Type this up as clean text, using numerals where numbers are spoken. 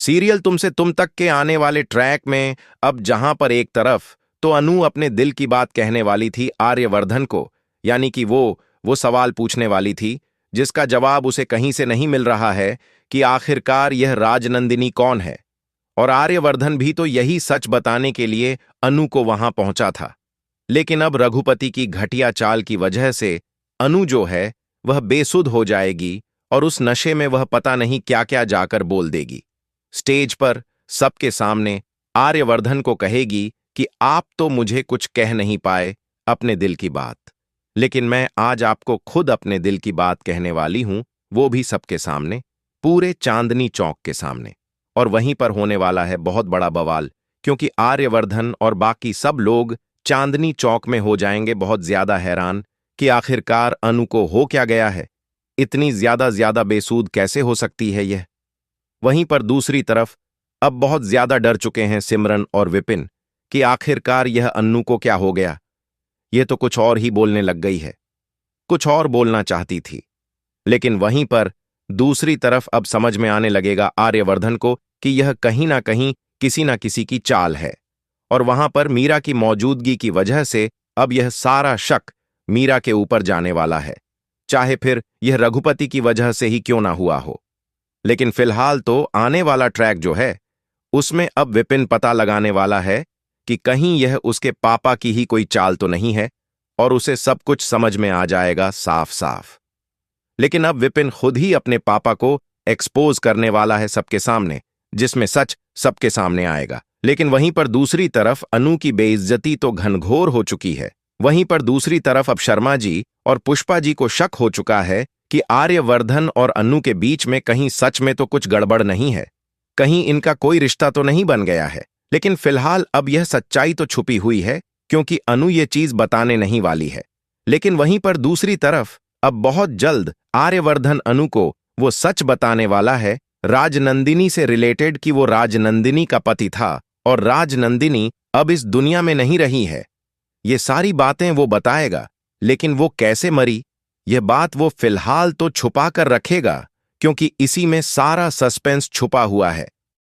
Serial तुमसे तुम तक के आने वाले ट्रैक में अब जहां पर एक तरफ तो अनु अपने दिल की बात कहने वाली थी आर्यवर्धन को, यानी कि वो सवाल पूछने वाली थी जिसका जवाब उसे कहीं से नहीं मिल रहा है कि आखिरकार यह राजनंदिनी कौन है। और आर्यवर्धन भी तो यही सच बताने के लिए अनु को वहां पहुंचा था। लेकिन अब रघुपति की घटिया चाल की वजह से अनु जो है वह बेसुध हो जाएगी और उस नशे में वह पता नहीं क्या क्या जाकर बोल देगी। स्टेज पर सबके सामने आर्यवर्धन को कहेगी कि आप तो मुझे कुछ कह नहीं पाए अपने दिल की बात, लेकिन मैं आज आपको खुद अपने दिल की बात कहने वाली हूं, वो भी सबके सामने, पूरे चांदनी चौक के सामने। और वहीं पर होने वाला है बहुत बड़ा बवाल, क्योंकि आर्यवर्धन और बाकी सब लोग चांदनी चौक में हो जाएंगे बहुत ज्यादा हैरान कि आखिरकार अनु को हो क्या गया है, इतनी ज्यादा बेसूद कैसे हो सकती है यह। वहीं पर दूसरी तरफ अब बहुत ज्यादा डर चुके हैं सिमरन और विपिन कि आखिरकार यह अन्नू को क्या हो गया। यह तो कुछ और ही बोलने लग गई है, कुछ और बोलना चाहती थी। लेकिन वहीं पर दूसरी तरफ अब समझ में आने लगेगा आर्यवर्धन को कि यह कहीं ना कहीं किसी ना किसी की चाल है, और वहां पर मीरा की मौजूदगी की वजह से अब यह सारा शक मीरा के ऊपर जाने वाला है, चाहे फिर यह रघुपति की वजह से ही क्यों ना हुआ हो। लेकिन फिलहाल तो आने वाला ट्रैक जो है उसमें अब विपिन पता लगाने वाला है कि कहीं यह उसके पापा की ही कोई चाल तो नहीं है, और उसे सब कुछ समझ में आ जाएगा साफ साफ। लेकिन अब विपिन खुद ही अपने पापा को एक्सपोज करने वाला है सबके सामने, जिसमें सच सबके सामने आएगा। लेकिन वहीं पर दूसरी तरफ अनु की बेइज्जती तो घनघोर हो चुकी है। वहीं पर दूसरी तरफ अब शर्मा जी और पुष्पा जी को शक हो चुका है कि आर्यवर्धन और अनु के बीच में कहीं सच में तो कुछ गड़बड़ नहीं है, कहीं इनका कोई रिश्ता तो नहीं बन गया है। लेकिन फिलहाल अब यह सच्चाई तो छुपी हुई है, क्योंकि अनु ये चीज बताने नहीं वाली है। लेकिन वहीं पर दूसरी तरफ अब बहुत जल्द आर्यवर्धन अनु को वो सच बताने वाला है राजनंदिनी से रिलेटेड कि वो राजनंदिनी का पति था और राजनंदिनी अब इस दुनिया में नहीं रही है। ये सारी बातें वो बताएगा, लेकिन वो कैसे मरी यह बात वो फिलहाल तो छुपा कर रखेगा, क्योंकि इसी में सारा सस्पेंस छुपा हुआ है।